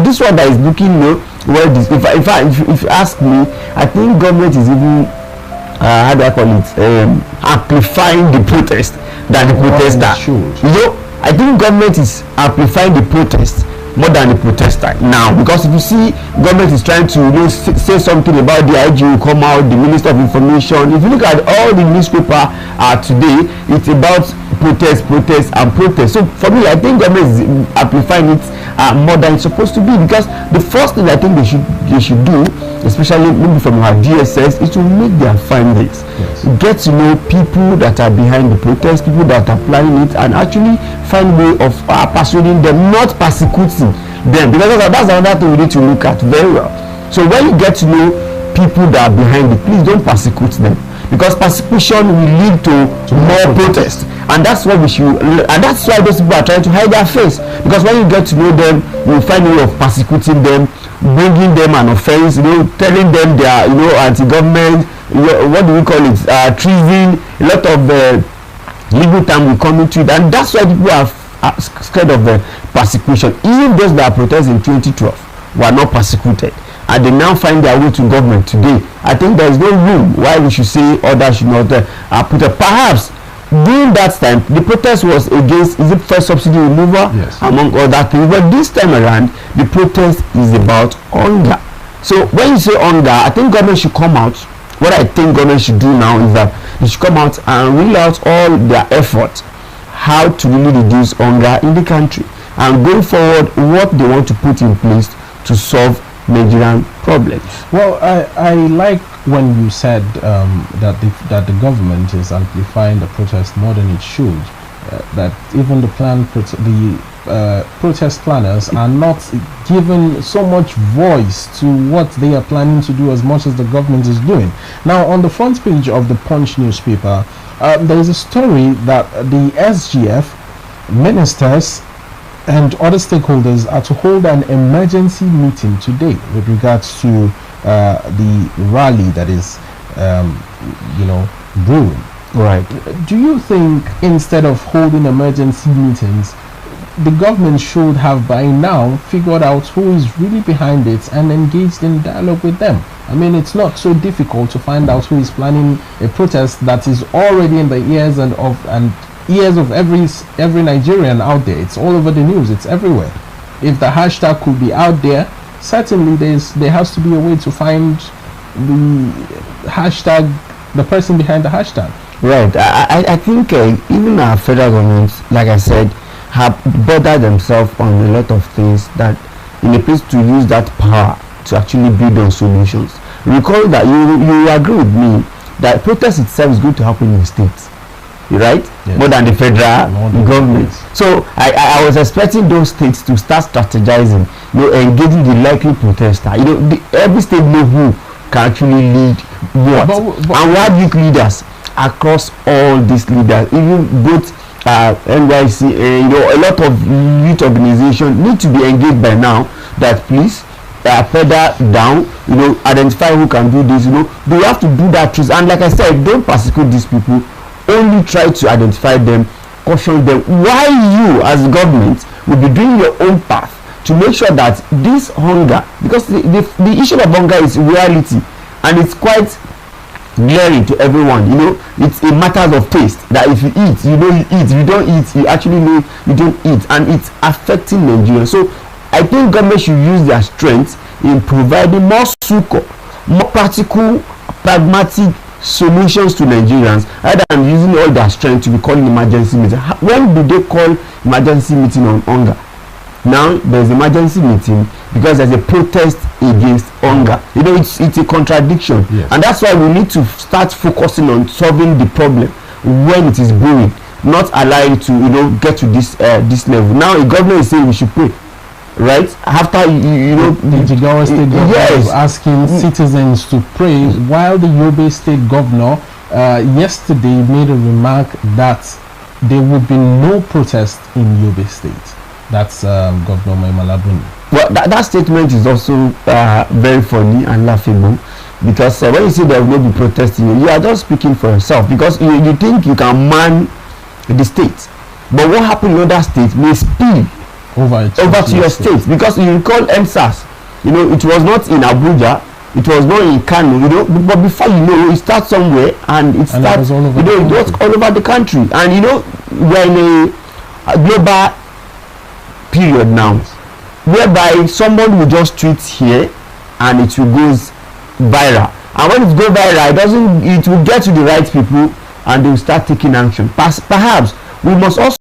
this one that is looking low, well, this, if you ask me, I think government is even how do I call it, amplifying the protest than the protester. You know, I think government is amplifying the protest more than the protester now, because if you see government is trying to, you know, say something about the IG will come out, the Minister of Information. If you look at all the newspaper today, it's about protest and protest. So for me, I think government is amplifying it more than it's supposed to be, because the first thing I think they should do, especially maybe from our DSS, is to make their findings, get to know people that are behind the protest, people that are planning it, and actually find way of persuading them, not persecuting them, because that's another thing we need to look at very well. So when you get to know people that are behind it, please don't persecute them, because persecution will lead to more protest, and that's what we should, and that's why those people are trying to hide their face, because when you get to know them, you will find a way of persecuting them, bringing them an offense, you know, telling them they are, you know, anti-government, you know, what do we call it, treason, a lot of legal term will come into it, and that's why people are scared of persecution. Even those that protested in 2012 were not persecuted, and they now find their way to government today. I think there is no room why we should say others should not put a, perhaps during that time the protest was against, is it first subsidy removal, among other things, but this time around the protest is about hunger. So when you say hunger, I think government should come out. What I think government should do now is that they should come out and reel out all their efforts how to really reduce hunger in the country, and going forward what they want to put in place to solve Nigerian problems. Well, I like when you said that the government is amplifying the protest more than it should. That even the protest planners are not given so much voice to what they are planning to do as much as the government is doing. Now, on the front page of the Punch newspaper, there is a story that the SGF ministers and other stakeholders are to hold an emergency meeting today with regards to the rally that is, brewing. Right. Do you think instead of holding emergency meetings, the government should have by now figured out who is really behind it and engaged in dialogue with them? I mean, it's not so difficult to find out who is planning a protest that is already in the ears and ears of every Nigerian out there. It's all over the news. It's everywhere. If the hashtag could be out there, certainly there has to be a way to find the hashtag, the person behind the hashtag. Right. I think even our federal government, like I said, have bothered themselves on a lot of things, that in a place to use that power to actually build on solutions. Recall that you agree with me that protest itself is going to happen in states, right? Yes. More than the federal government. So I was expecting those states to start strategizing, engaging the likely protester. Every state know who can actually lead what, and what youth leaders across all these leaders, even both NYC, a lot of youth organizations need to be engaged by now. That please further down, identify who can do this. They have to do that truth. And like I said, don't persecute these people. Only try to identify them, caution them. Why you as government will be doing your own path to make sure that this hunger, because the issue of hunger is reality, and it's quite glaring to everyone. It's a matter of taste, that if you eat, you eat. If you don't eat, you actually know you don't eat, and it's affecting Nigeria. So I think government should use their strength in providing more succor, more practical, pragmatic solutions to Nigerians, rather than using all their strength to be calling emergency meeting. When do they call emergency meeting on hunger? Now there's emergency meeting because there's a protest against hunger. It's a contradiction. Yes. And that's why we need to start focusing on solving the problem when it is brewing, not allowing to get to this level. Now a government is saying we should pray, right? After the Jigawa state governor is asking citizens to pray, while the Yobe state governor yesterday made a remark that there would be no protest in Yobe state. That's Governor Malabuni. Well, that statement is also very funny and laughable, because when you say there will not be protesting, you are just speaking for yourself, because you think you can man the state, but what happened in other states may spill over to your state. Because you recall MSAS, you know, it was not in Abuja, it was not in Kano, you know, but before you know, it starts somewhere and it starts, you know, it was all over the country. And you know, we're in a global period now, whereby someone will just tweet here and it will goes viral. And when it goes viral, it will get to the right people and they will start taking action. Perhaps we must also